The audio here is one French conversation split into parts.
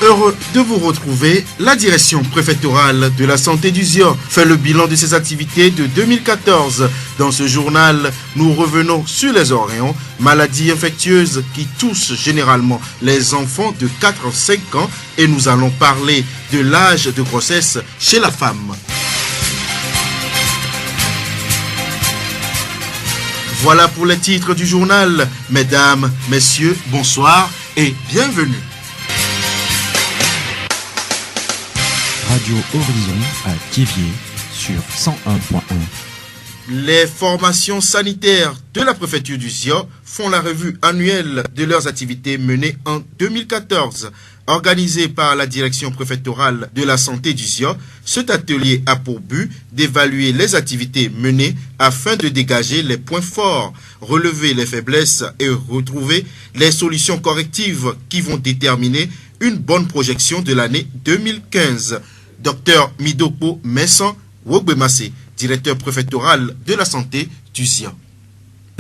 Heureux de vous retrouver. La direction préfectorale de la santé du Zion fait le bilan de ses activités de 2014. Dans ce journal, nous revenons sur les orions, maladies infectieuses qui touchent généralement les enfants de 4 à 5 ans, et nous allons parler de l'âge de grossesse chez la femme. Voilà pour les titres du journal. Mesdames, messieurs, bonsoir et bienvenue. Radio Horizon à Thiéviers sur 101.1. Les formations sanitaires de la préfecture du Zion font la revue annuelle de leurs activités menées en 2014. Organisé par la direction préfectorale de la santé du Zion, cet atelier a pour but d'évaluer les activités menées afin de dégager les points forts, relever les faiblesses et retrouver les solutions correctives qui vont déterminer une bonne projection de l'année 2015. Dr Midokpo Messan Wogbemase, directeur préfectoral de la santé du Zion.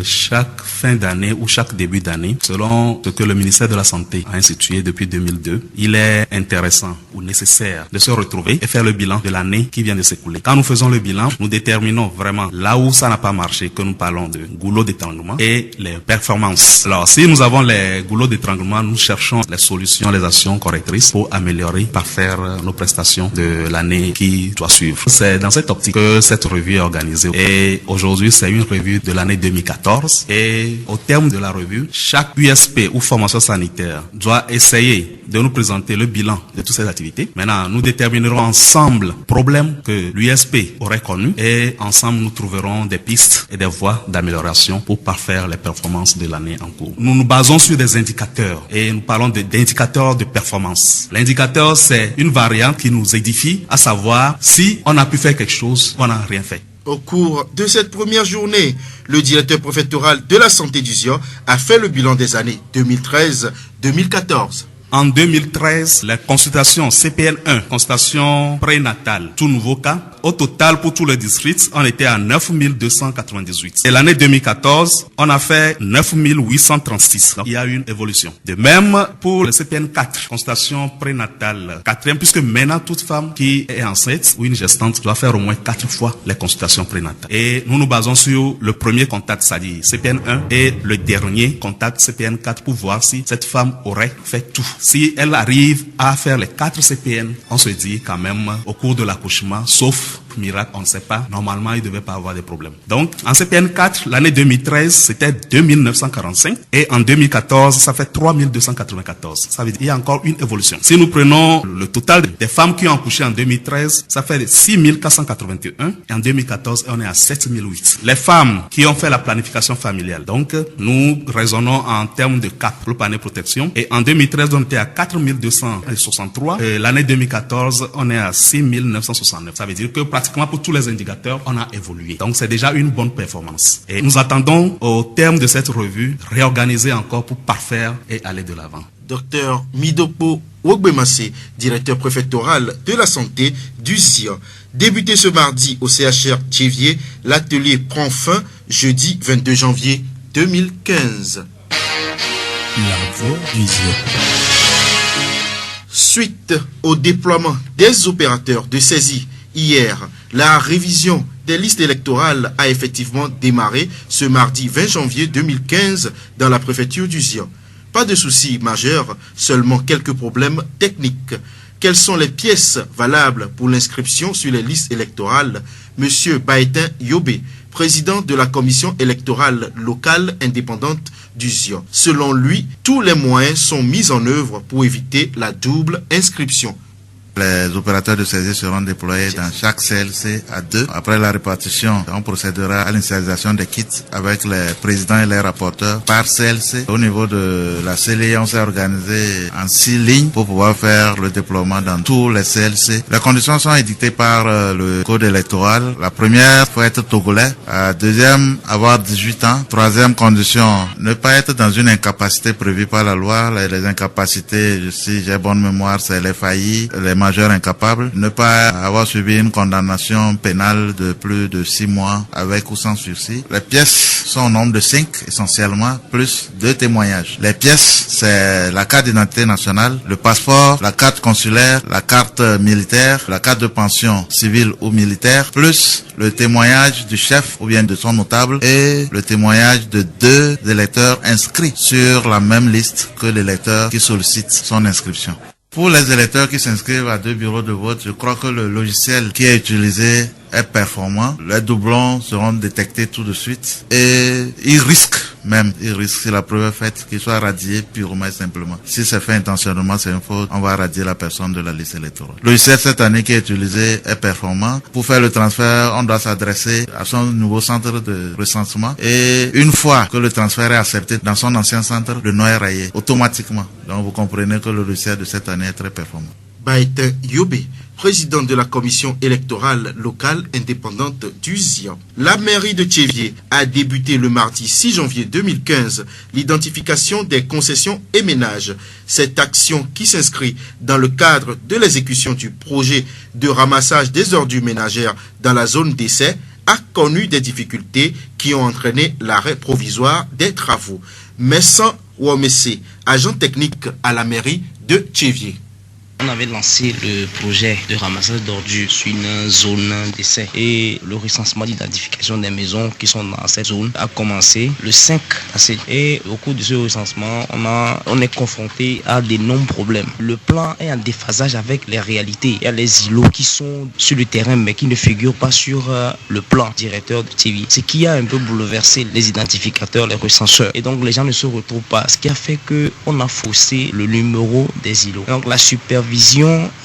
Chaque fin d'année ou chaque début d'année, selon ce que le ministère de la Santé a institué depuis 2002, il est intéressant ou nécessaire de se retrouver et faire le bilan de l'année qui vient de s'écouler. Quand nous faisons le bilan, nous déterminons vraiment là où ça n'a pas marché, que nous parlons de goulot d'étranglement et les performances. Alors, si nous avons les goulots d'étranglement, nous cherchons les solutions, les actions correctrices pour améliorer, parfaire nos prestations de l'année qui doit suivre. C'est dans cette optique que cette revue est organisée. Et aujourd'hui, c'est une revue de l'année 2014. Et au terme de la revue, chaque USP ou formation sanitaire doit essayer de nous présenter le bilan de toutes ces activités. Maintenant, nous déterminerons ensemble problèmes que l'USP aurait connus et ensemble nous trouverons des pistes et des voies d'amélioration pour parfaire les performances de l'année en cours. Nous nous basons sur des indicateurs et nous parlons d'indicateurs de performance. L'indicateur, c'est une variante qui nous édifie, à savoir si on a pu faire quelque chose ou on n'a rien fait. Au cours de cette première journée, le directeur préfectoral de la santé du Zion a fait le bilan des années 2013-2014. En 2013, les consultations CPN1, consultations prénatales, tout nouveau cas, au total pour tous les districts, on était à 9298. Et l'année 2014, on a fait 9836. Donc, il y a une évolution. De même, pour le CPN4, consultation prénatale, quatrième, puisque maintenant, toute femme qui est enceinte ou une gestante doit faire au moins 4 fois les consultations prénatales. Et nous nous basons sur le premier contact, c'est-à-dire CPN1, et le dernier contact, CPN4, pour voir si cette femme aurait fait tout. Si elle arrive à faire les 4 CPN, on se dit quand même, au cours de l'accouchement, sauf miracle, on ne sait pas. Normalement, il ne devait pas avoir de problème. Donc, en CPN4, l'année 2013, c'était 2945. Et en 2014, ça fait 3294. Ça veut dire qu'il y a encore une évolution. Si nous prenons le total des femmes qui ont accouché en 2013, ça fait 6481. Et en 2014, on est à 7008. Les femmes qui ont fait la planification familiale. Donc, nous raisonnons en termes de cap pour le panier protection. Et en 2013, on était à 4263. Et l'année 2014, on est à 6969. Ça veut dire que pratiquement pour tous les indicateurs, on a évolué. Donc, c'est déjà une bonne performance. Et nous attendons, au terme de cette revue, réorganiser encore pour parfaire et aller de l'avant. Dr Midokpo Wogbemase, directeur préfectoral de la santé du Zion. Débuté ce mardi au CHR Thiéviers, l'atelier prend fin jeudi 22 janvier 2015. La voix du Zion. Suite au déploiement des opérateurs de saisie hier, la révision des listes électorales a effectivement démarré ce mardi 20 janvier 2015 dans la préfecture du Zion. Pas de soucis majeurs, seulement quelques problèmes techniques. Quelles sont les pièces valables pour l'inscription sur les listes électorales? Monsieur Baetin Yobé, président de la commission électorale locale indépendante du Zion. Selon lui, tous les moyens sont mis en œuvre pour éviter la double inscription. Les opérateurs de saisie seront déployés dans chaque CLC à 2. Après la répartition, on procédera à l'initialisation des kits avec les présidents et les rapporteurs par CLC. Au niveau de la CLI, on s'est organisé en 6 lignes pour pouvoir faire le déploiement dans tous les CLC. Les conditions sont édictées par le code électoral. La première, faut être togolais. La deuxième, avoir 18 ans. Troisième condition, ne pas être dans une incapacité prévue par la loi. Les incapacités, si j'ai bonne mémoire, c'est les FAI, les majeur incapable, ne pas avoir subi une condamnation pénale de plus de 6 mois avec ou sans sursis. Les pièces sont au nombre de 5 essentiellement, plus 2 témoignages. Les pièces, c'est la carte d'identité nationale, le passeport, la carte consulaire, la carte militaire, la carte de pension civile ou militaire, plus le témoignage du chef ou bien de son notable et le témoignage de 2 électeurs inscrits sur la même liste que l'électeur qui sollicite son inscription. Pour les électeurs qui s'inscrivent à 2 bureaux de vote, je crois que le logiciel qui est utilisé est performant. Les doublons seront détectés tout de suite et ils risquent, si la preuve est faite, qu'ils soient radiés purement et simplement. Si c'est fait intentionnellement, c'est une faute, on va radier la personne de la liste électorale. Le logiciel cette année qui est utilisé est performant. Pour faire le transfert, on doit s'adresser à son nouveau centre de recensement et une fois que le transfert est accepté dans son ancien centre, le nom est rayé automatiquement. Donc vous comprenez que le logiciel de cette année est très performant. Baïtin Yobe, président de la commission électorale locale indépendante du ZIA. La mairie de Tchévié a débuté le mardi 6 janvier 2015 l'identification des concessions et ménages. Cette action qui s'inscrit dans le cadre de l'exécution du projet de ramassage des ordures ménagères dans la zone d'essai a connu des difficultés qui ont entraîné l'arrêt provisoire des travaux. Messan Ouamessé, agent technique à la mairie de Tchévié. On avait lancé le projet de ramassage d'ordures sur une zone d'essai et le recensement d'identification des maisons qui sont dans cette zone a commencé le 5 passé. Et au cours de ce recensement, on est confronté à d'énormes problèmes. Le plan est en déphasage avec les réalités. Il y a les îlots qui sont sur le terrain mais qui ne figurent pas sur le plan directeur de TV. Ce qui a un peu bouleversé les identificateurs, les recenseurs. Et donc les gens ne se retrouvent pas. Ce qui a fait qu'on a faussé le numéro des îlots. Donc la supervision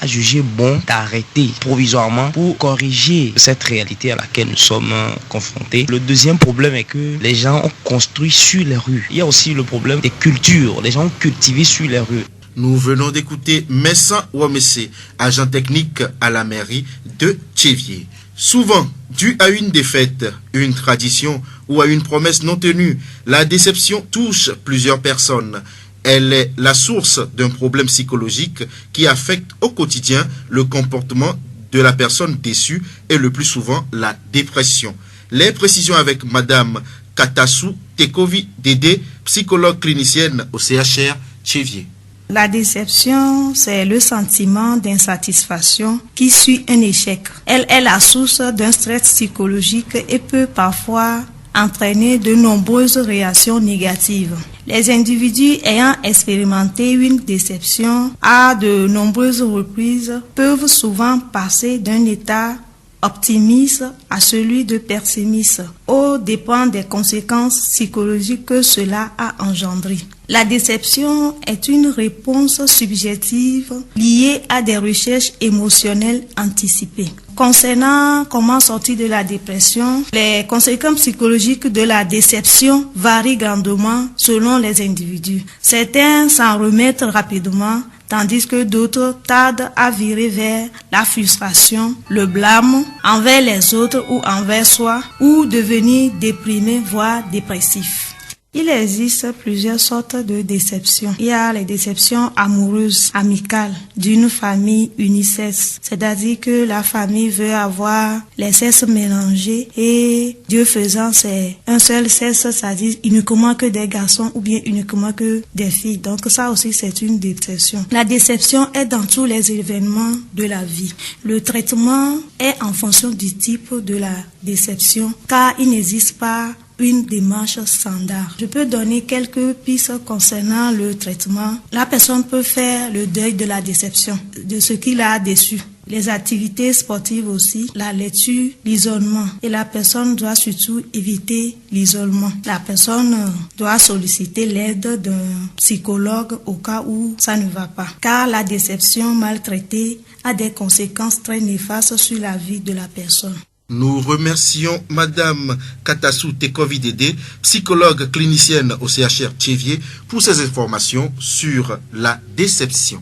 a jugé bon d'arrêter provisoirement pour corriger cette réalité à laquelle nous sommes confrontés. Le deuxième problème est que les gens ont construit sur les rues. Il y a aussi le problème des cultures. Les gens ont cultivé sur les rues. Nous venons d'écouter Messan Ouamessé, agent technique à la mairie de Tchévié. Souvent, dû à une défaite, une tradition ou à une promesse non tenue, la déception touche plusieurs personnes. Elle est la source d'un problème psychologique qui affecte au quotidien le comportement de la personne déçue et le plus souvent la dépression. Les précisions avec Madame Katassou Tekovi Dédé, psychologue clinicienne au CHR Tchévié. La déception, c'est le sentiment d'insatisfaction qui suit un échec. Elle est la source d'un stress psychologique et peut parfois entraîner de nombreuses réactions négatives. Les individus ayant expérimenté une déception à de nombreuses reprises peuvent souvent passer d'un état optimiste à celui de pessimiste, au dépend des conséquences psychologiques que cela a engendré. La déception est une réponse subjective liée à des recherches émotionnelles anticipées. Concernant comment sortir de la dépression, les conséquences psychologiques de la déception varient grandement selon les individus. Certains s'en remettent rapidement, tandis que d'autres tardent à virer vers la frustration, le blâme envers les autres ou envers soi, ou devenir déprimé, voire dépressif. Il existe plusieurs sortes de déceptions. Il y a les déceptions amoureuses, amicales, d'une famille unisexe. C'est-à-dire que la famille veut avoir les sexes mélangés et Dieu faisant, c'est un seul sexe, c'est-à-dire uniquement que des garçons ou bien uniquement que des filles. Donc ça aussi, c'est une déception. La déception est dans tous les événements de la vie. Le traitement est en fonction du type de la déception, car il n'existe pas une démarche standard. Je peux donner quelques pistes concernant le traitement. La personne peut faire le deuil de la déception, de ce qui l'a déçu. Les activités sportives aussi, la lecture, l'isolement. Et la personne doit surtout éviter l'isolement. La personne doit solliciter l'aide d'un psychologue au cas où ça ne va pas. Car la déception mal traitée a des conséquences très néfastes sur la vie de la personne. Nous remercions Madame Katassou Tekovi Dédé, psychologue clinicienne au CHR Tchévié, pour ces informations sur la déception.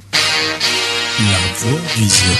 La voix du ZIA.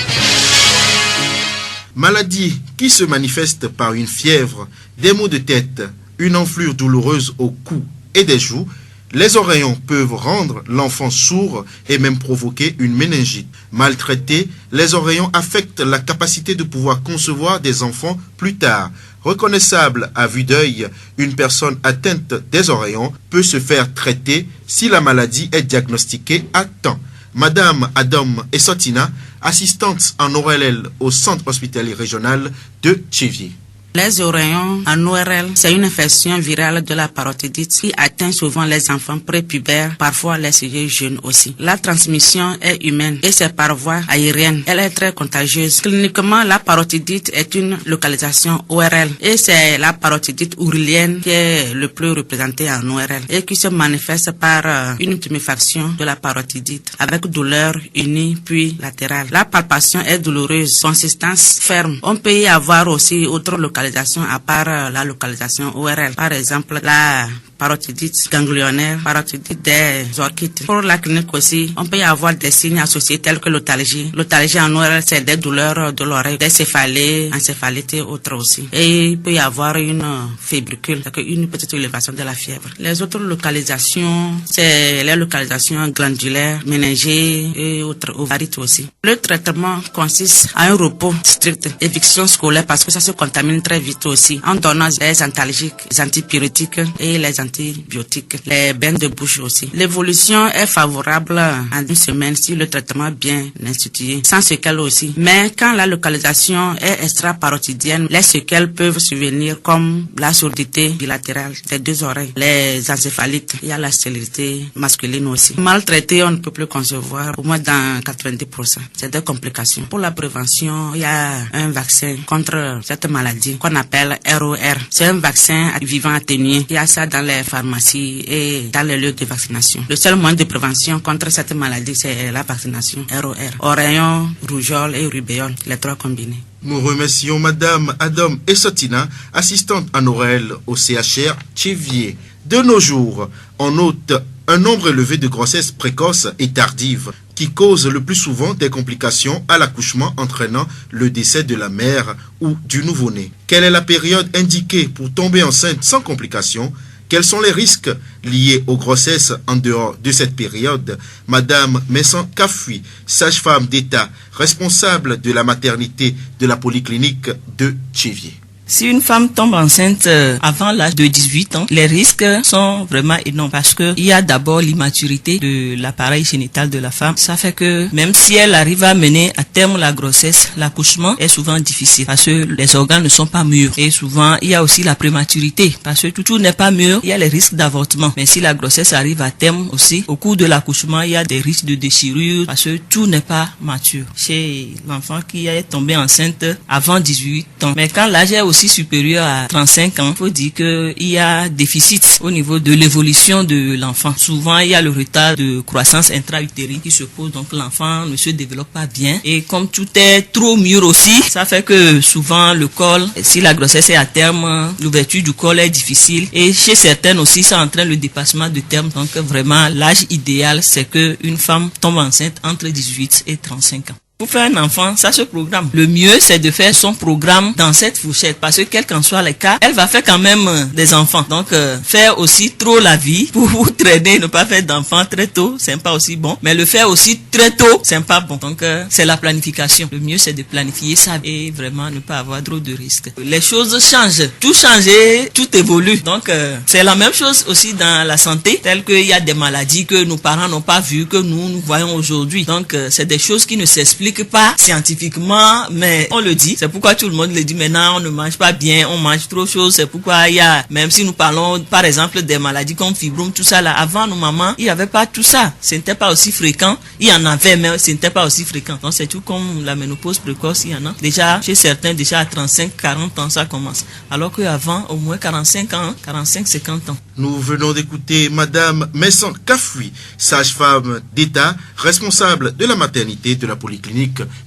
Maladie qui se manifeste par une fièvre, des maux de tête, une enflure douloureuse au cou et des joues, Les oreillons peuvent rendre l'enfant sourd et même provoquer une méningite. Maltraités, les oreillons affectent la capacité de pouvoir concevoir des enfants plus tard. Reconnaissable à vue d'œil, une personne atteinte des oreillons peut se faire traiter si la maladie est diagnostiquée à temps. Madame Adam Essotina, assistante en ORL au centre hospitalier régional de Tchivié. Les oreillons en ORL, c'est une infection virale de la parotidite qui atteint souvent les enfants prépubères, parfois les sujets jeunes aussi. La transmission est humaine et c'est par voie aérienne. Elle est très contagieuse. Cliniquement, la parotidite est une localisation ORL et c'est la parotidite ourilienne qui est le plus représentée en ORL et qui se manifeste par une tuméfaction de la parotidite avec douleur unie puis latérale. La palpation est douloureuse, consistance ferme. On peut y avoir aussi autre localisation à part la localisation ORL. Par exemple, la parotidite ganglionnaire, parotidite des orchites. Pour la clinique aussi, on peut y avoir des signes associés tels que l'otalgie. L'otalgie en ORL, c'est des douleurs de l'oreille, des céphalées, encéphalite et autres aussi. Et il peut y avoir une fébricule, une petite élévation de la fièvre. Les autres localisations, c'est les localisations glandulaires, méningées et autres ovarites aussi. Le traitement consiste à un repos strict, éviction scolaire parce que ça se contamine très vite aussi, en donnant les antalgiques, les antipyrétiques et les antibiotiques, les bains de bouche aussi. L'évolution est favorable en une semaine si le traitement est bien institué, sans séquelles aussi. Mais quand la localisation est extra-parotidienne, les séquelles peuvent survenir comme la surdité bilatérale des deux oreilles, les encéphalites, il y a la stérilité masculine aussi. Maltraité, on ne peut plus concevoir, au moins dans 90%. C'est des complications. Pour la prévention, il y a un vaccin contre cette maladie qu'on appelle ROR. C'est un vaccin vivant atténué. Il y a ça dans les pharmacies et dans les lieux de vaccination. Le seul moyen de prévention contre cette maladie, c'est la vaccination ROR. Oreillon, rougeole et rubéole, les trois combinés. Nous remercions Madame Adam Essotina, assistante en ORL au CHR Tchivié. De nos jours, on note un nombre élevé de grossesses précoces et tardives qui causent le plus souvent des complications à l'accouchement entraînant le décès de la mère ou du nouveau-né. Quelle est la période indiquée pour tomber enceinte sans complications? Quels sont les risques liés aux grossesses en dehors de cette période? Madame Messan Kafui, sage-femme d'État, responsable de la maternité de la polyclinique de Tchivié. Si une femme tombe enceinte avant l'âge de 18 ans, les risques sont vraiment énormes parce que il y a d'abord l'immaturité de l'appareil génital de la femme. Ça fait que même si elle arrive à mener à terme la grossesse, l'accouchement est souvent difficile parce que les organes ne sont pas mûrs. Et souvent, il y a aussi la prématurité parce que tout n'est pas mûr, il y a les risques d'avortement. Mais si la grossesse arrive à terme aussi, au cours de l'accouchement, il y a des risques de déchirure parce que tout n'est pas mature. Chez l'enfant qui est tombé enceinte avant 18 ans. Mais quand l'âge est aussi supérieur à 35 ans, il faut dire qu'il y a déficit au niveau de l'évolution de l'enfant. Souvent, il y a le retard de croissance intra-utérine qui se pose, donc l'enfant ne se développe pas bien. Et comme tout est trop mûr aussi, ça fait que souvent le col, si la grossesse est à terme, l'ouverture du col est difficile. Et chez certaines aussi, ça entraîne le dépassement de terme. Donc vraiment, l'âge idéal, c'est qu'une femme tombe enceinte entre 18 et 35 ans. Pour faire un enfant, ça se programme. Le mieux, c'est de faire son programme dans cette fourchette. Parce que quel qu'en soit le cas, elle va faire quand même des enfants. Donc, faire aussi trop la vie pour vous traîner, ne pas faire d'enfants très tôt, c'est pas aussi bon. Mais le faire aussi très tôt, c'est pas bon. Donc, c'est la planification. Le mieux, c'est de planifier ça et vraiment ne pas avoir trop de risques. Les choses changent. Tout change et tout évolue. Donc, c'est la même chose aussi dans la santé, telle qu'il y a des maladies que nos parents n'ont pas vues, que nous voyons aujourd'hui. Donc, c'est des choses qui ne s'expliquent pas scientifiquement, mais on le dit. C'est pourquoi tout le monde le dit maintenant, on ne mange pas bien, on mange trop de choses. C'est pourquoi il y a, même si nous parlons par exemple des maladies comme fibrome, tout ça là, avant nos mamans, il n'y avait pas tout ça. Ce n'était pas aussi fréquent. Il y en avait, mais ce n'était pas aussi fréquent. Donc c'est tout comme la ménopause précoce, il y en a. Déjà, chez certains, déjà à 35, 40 ans, ça commence. Alors qu'avant, au moins 45 ans, 45, 50 ans. Nous venons d'écouter Madame Messan Kafui, sage-femme d'État, responsable de la maternité de la polyclinique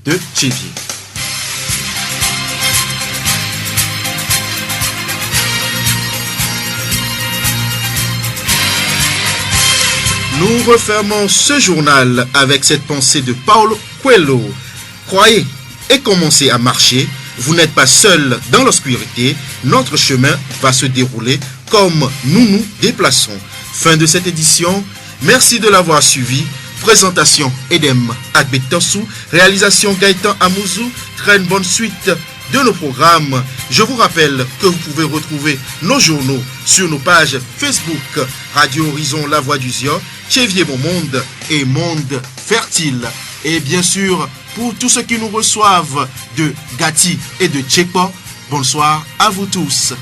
de Tchivié. Nous refermons ce journal avec cette pensée de Paulo Coelho. Croyez et commencez à marcher. Vous n'êtes pas seul dans l'obscurité. Notre chemin va se dérouler comme nous nous déplaçons. Fin de cette édition. Merci de l'avoir suivi. Présentation Edem Agbetossou, réalisation Gaëtan Amouzou. Très bonne suite de nos programmes. Je vous rappelle que vous pouvez retrouver nos journaux sur nos pages Facebook Radio Horizon La Voix du Zio, Chevier Mon Monde et Monde Fertile. Et bien sûr, pour tous ceux qui nous reçoivent de Gati et de Tchekpo, bonsoir à vous tous.